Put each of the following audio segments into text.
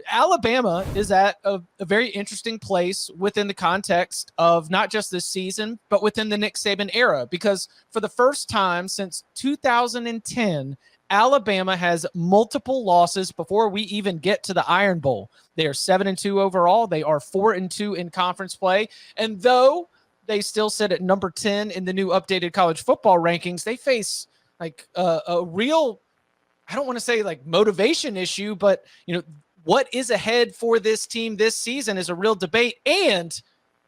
Alabama is at a very interesting place within the context of not just this season, but within the Nick Saban era, because for the first time since 2010, Alabama has multiple losses before we even get to the Iron Bowl. They are 7-2 overall. They are 4-2 in conference play. And though they still sit at number 10 in the new updated college football rankings, they face like a real, I don't want to say like motivation issue, but what is ahead for this team this season is a real debate, and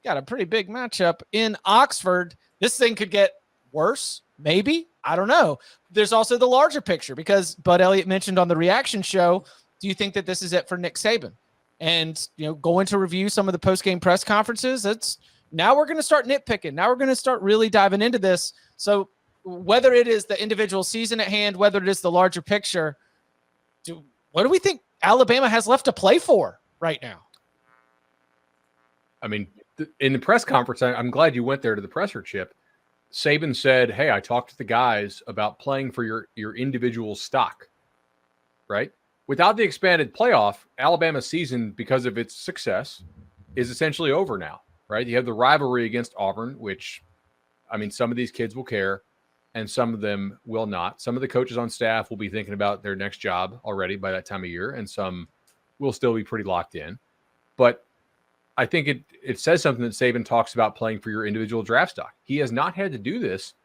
got a pretty big matchup in Oxford. This thing could get worse, maybe. I don't know. There's also the larger picture, because Bud Elliott mentioned on the reaction show, do you think that this is it for Nick Saban? And, going to review some of the post-game press conferences, now we're going to start nitpicking. Now we're going to start really diving into this. So whether it is the individual season at hand, whether it is the larger picture, what do we think Alabama has left to play for right now? I mean, in the press conference, I'm glad you went there to the presser, Chip. Saban said, hey, I talked to the guys about playing for your individual stock, right? Without the expanded playoff, Alabama's season, because of its success, is essentially over now, right? You have the rivalry against Auburn, which, I mean, some of these kids will care and some of them will not. Some of the coaches on staff will be thinking about their next job already by that time of year, and some will still be pretty locked in. But I think it says something that Saban talks about playing for your individual draft stock. He has not had to do this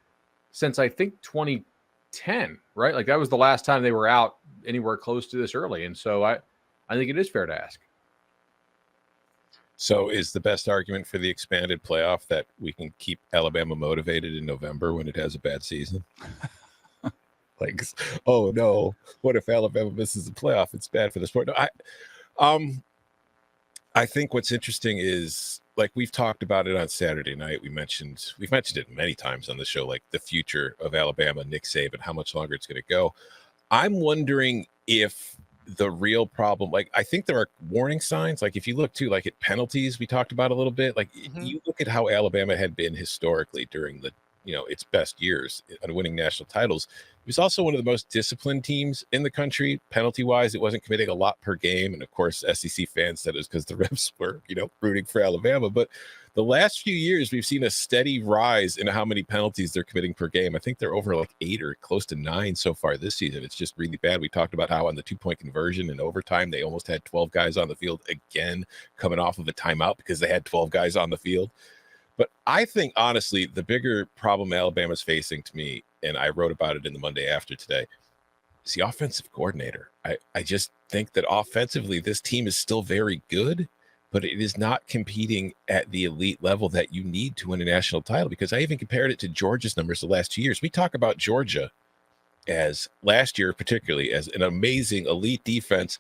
since, I think, 2010, right? Like, that was the last time they were out anywhere close to this early. And so I think it is fair to ask. So is the best argument for the expanded playoff that we can keep Alabama motivated in November when it has a bad season? Like, oh no, what if Alabama misses the playoff? It's bad for the sport. No, I think what's interesting is, like, we've talked about it on Saturday night. We've mentioned it many times on the show, like the future of Alabama, Nick Saban, how much longer it's going to go. I'm wondering if the real problem, like, I think there are warning signs. Like, if you look too, like, at penalties, we talked about a little bit, like, you look at how Alabama had been historically during the, its best years on winning national titles. It was also one of the most disciplined teams in the country, penalty wise. It wasn't committing a lot per game. And of course, SEC fans said it was because the refs were, rooting for Alabama. But the last few years, we've seen a steady rise in how many penalties they're committing per game. I think they're over like 8 or close to 9 so far this season. It's just really bad. We talked about how on the 2-point conversion in overtime, they almost had 12 guys on the field again, coming off of a timeout because they had 12 guys on the field. But I think, honestly, the bigger problem Alabama's facing, to me, and I wrote about it in the Monday After today, is the offensive coordinator. I just think that offensively, this team is still very good, but it is not competing at the elite level that you need to win a national title, because I even compared it to Georgia's numbers the last 2 years. We talk about Georgia as, last year particularly, as an amazing elite defense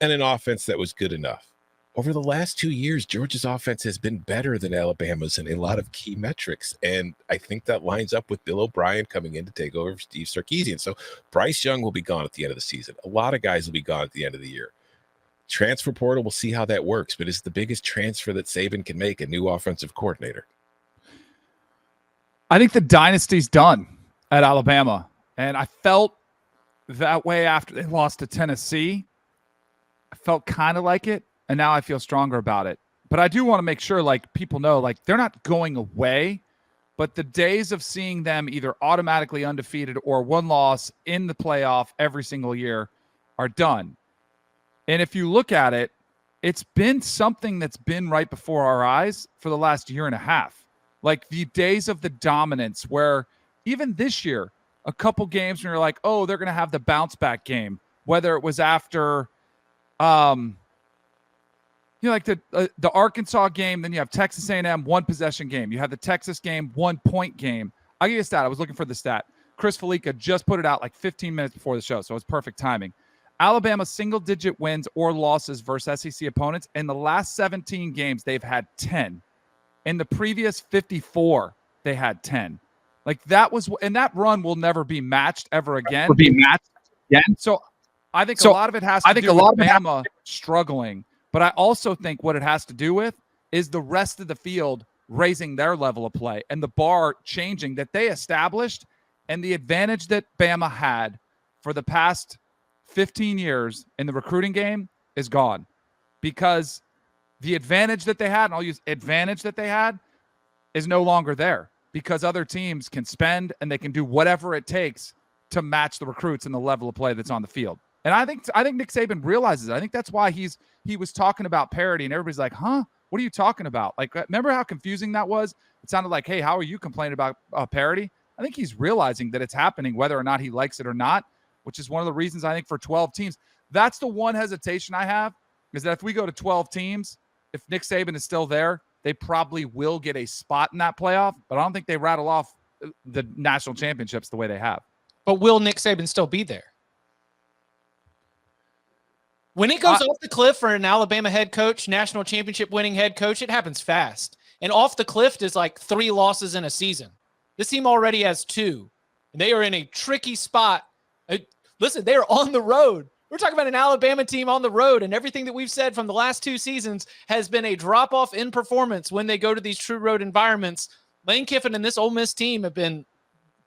and an offense that was good enough. Over the last 2 years, Georgia's offense has been better than Alabama's in a lot of key metrics. And I think that lines up with Bill O'Brien coming in to take over for Steve Sarkisian. So Bryce Young will be gone at the end of the season. A lot of guys will be gone at the end of the year. Transfer portal, we'll see how that works. But it's the biggest transfer that Saban can make, a new offensive coordinator. I think the dynasty's done at Alabama. And I felt that way after they lost to Tennessee. I felt kind of like it. And now I feel stronger about it. But I do want to make sure, like, people know, like, they're not going away. But the days of seeing them either automatically undefeated or one loss in the playoff every single year are done. And if you look at it, it's been something that's been right before our eyes for the last year and a half. Like, the days of the dominance where even this year, a couple games when you're like, oh, they're going to have the bounce back game, whether it was after like the Arkansas game, then you have Texas A&M, 1-possession game. You have the Texas game, 1-point game. I'll give you a stat. I was looking for the stat. Chris Felica just put it out like 15 minutes before the show, so it's perfect timing. Alabama's single-digit wins or losses versus SEC opponents. In the last 17 games, they've had 10. In the previous 54, they had 10. Like, that was, and that run will never be matched ever again. So I think a lot of it has to do with Alabama struggling. But I also think what it has to do with is the rest of the field raising their level of play and the bar changing that they established, and the advantage that Bama had for the past 15 years in the recruiting game is gone because the advantage that they had, and I'll use advantage that they had, is no longer there because other teams can spend and they can do whatever it takes to match the recruits and the level of play that's on the field. And I think Nick Saban realizes it. I think that's why he was talking about parity, and everybody's like, huh? What are you talking about? Like, remember how confusing that was? It sounded like, hey, how are you complaining about parity? I think he's realizing that it's happening whether or not he likes it or not, which is one of the reasons I think for 12 teams. That's the one hesitation I have, is that if we go to 12 teams, if Nick Saban is still there, they probably will get a spot in that playoff, but I don't think they rattle off the national championships the way they have. But will Nick Saban still be there? When it goes off the cliff for an Alabama head coach, national championship winning head coach, it happens fast. And off the cliff is like 3 losses in a season. This team already has 2. And they are in a tricky spot. Listen, they are on the road. We're talking about an Alabama team on the road, and everything that we've said from the last 2 seasons has been a drop-off in performance when they go to these true road environments. Lane Kiffin and this Ole Miss team have been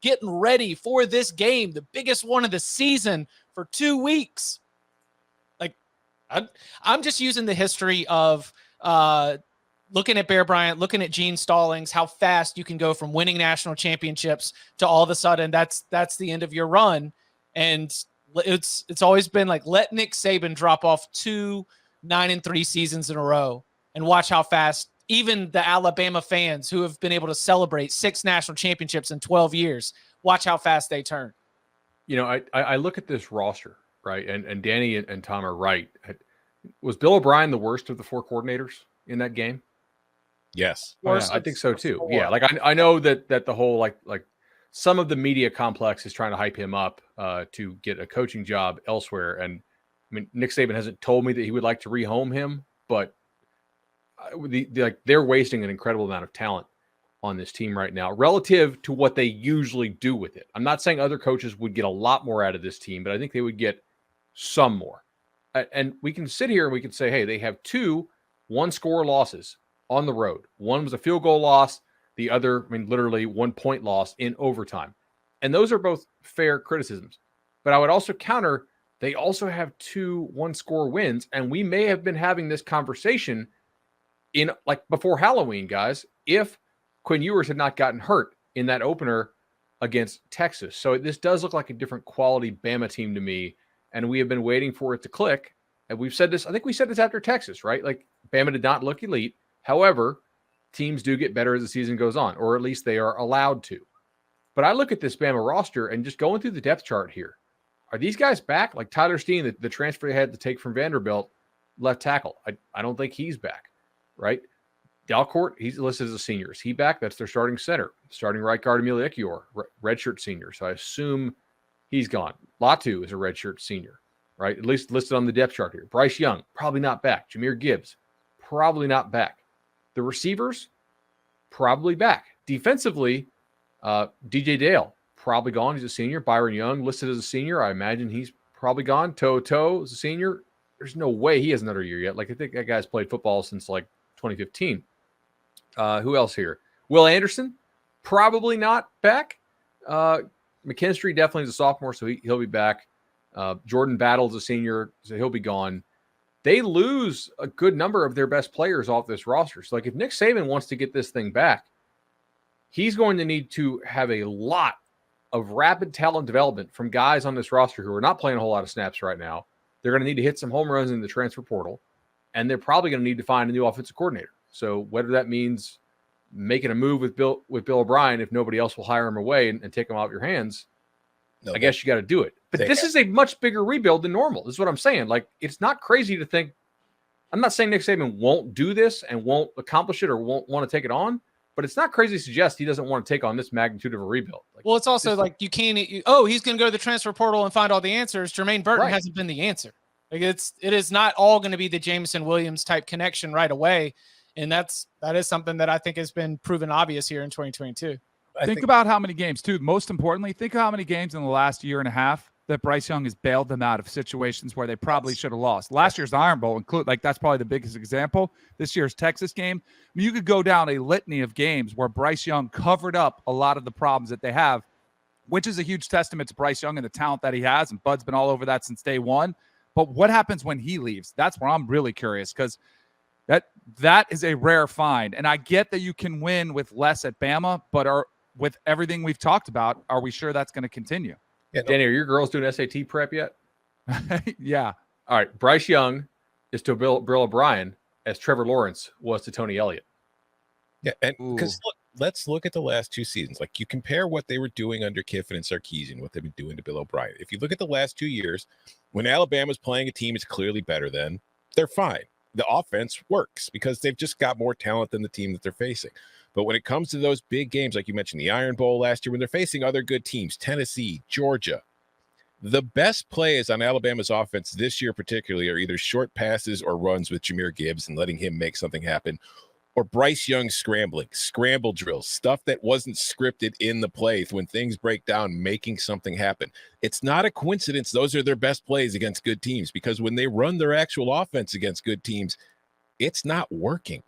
getting ready for this game, the biggest one of the season, for 2 weeks. I'm just using the history of looking at Bear Bryant, looking at Gene Stallings, how fast you can go from winning national championships to all of a sudden that's the end of your run. And it's always been like, let Nick Saban drop off 2 9-3 seasons in a row and watch how fast even the Alabama fans who have been able to celebrate 6 national championships in 12 years, watch how fast they turn. You know, I look at this roster, right? And Danny and Tom are right. Was Bill O'Brien the worst of the 4 coordinators in that game? Yes. I think so too. Yeah. Like I know that the whole like some of the media complex is trying to hype him up to get a coaching job elsewhere. And I mean, Nick Saban hasn't told me that he would like to rehome him, but they're wasting an incredible amount of talent on this team right now relative to what they usually do with it. I'm not saying other coaches would get a lot more out of this team, but I think they would get some more. And we can sit here and we can say, hey, they have 2 one-score losses on the road. One was a field goal loss. The other, I mean, literally 1-point loss in overtime. And those are both fair criticisms. But I would also counter, they also have 2 one-score wins. And we may have been having this conversation in like before Halloween, guys, if Quinn Ewers had not gotten hurt in that opener against Texas. So this does look like a different quality Bama team to me. And we have been waiting for it to click. And we've said this, I think we said this after Texas, right? Like Bama did not look elite. However, teams do get better as the season goes on, or at least they are allowed to. But I look at this Bama roster and just going through the depth chart here. Are these guys back? Like Tyler Steen, the transfer they had to take from Vanderbilt, left tackle. I don't think he's back, right? Dalcourt, he's listed as a senior. Is he back? That's their starting center. Starting right guard, Emilio Ekiyor, redshirt senior. So I assume he's gone. Latu is a redshirt senior, right? At least listed on the depth chart here. Bryce Young, probably not back. Jameer Gibbs, probably not back. The receivers, probably back. Defensively, DJ Dale, probably gone. He's a senior. Byron Young, listed as a senior. I imagine he's probably gone. Toe is a senior. There's no way he has another year yet. Like, I think that guy's played football since, like, 2015. Who else here? Will Anderson, probably not back. McKinstry definitely is a sophomore, so he'll be back. Jordan Battle's a senior, so he'll be gone. They lose a good number of their best players off this roster. So, like, if Nick Saban wants to get this thing back, he's going to need to have a lot of rapid talent development from guys on this roster who are not playing a whole lot of snaps right now. They're going to need to hit some home runs in the transfer portal, and they're probably going to need to find a new offensive coordinator. So whether that means making a move with Bill O'Brien, if nobody else will hire him away and take him out of your hands, I guess you got to do it. But this is a much bigger rebuild than normal. This is what I'm saying. Like, it's not crazy to think. I'm not saying Nick Saban won't do this and won't accomplish it or won't want to take it on, but it's not crazy to suggest he doesn't want to take on this magnitude of a rebuild. Like, well, it's also like you can't. He's going to go to the transfer portal and find all the answers. Jermaine Burton hasn't been the answer. Like, it is not all going to be the Jameson Williams type connection right away, and that is something that I think has been proven obvious here in 2022. Think about how many games, too. Most importantly, think of how many games in the last year and a half that Bryce Young has bailed them out of situations where they probably should have lost. Last year's Iron Bowl, that's probably the biggest example. This year's Texas game. I mean, you could go down a litany of games where Bryce Young covered up a lot of the problems that they have, which is a huge testament to Bryce Young and the talent that he has. And Bud's been all over that since day one. But what happens when he leaves? That's where I'm really curious, because that is a rare find. And I get that you can win with less at Bama, but with everything we've talked about, are we sure that's going to continue? Yeah, no, Danny, are your girls doing SAT prep yet? Yeah. All right. Bryce Young is to Bill O'Brien as Trevor Lawrence was to Tony Elliott. yeah, and because let's look at the last 2 seasons. Like, you compare what they were doing under Kiffin and Sarkisian, what they've been doing to Bill O'Brien. If you look at the last 2 years, when Alabama's playing a team is clearly better than, they're fine. The offense works because they've just got more talent than the team that they're facing. But when it comes to those big games, like you mentioned, the Iron Bowl last year, when they're facing other good teams, Tennessee, Georgia, the best plays on Alabama's offense this year particularly are either short passes or runs with Jahmyr Gibbs and letting him make something happen, or Bryce Young scrambling, scramble drills, stuff that wasn't scripted in the play. When things break down, making something happen. It's not a coincidence those are their best plays against good teams, because when they run their actual offense against good teams, it's not working.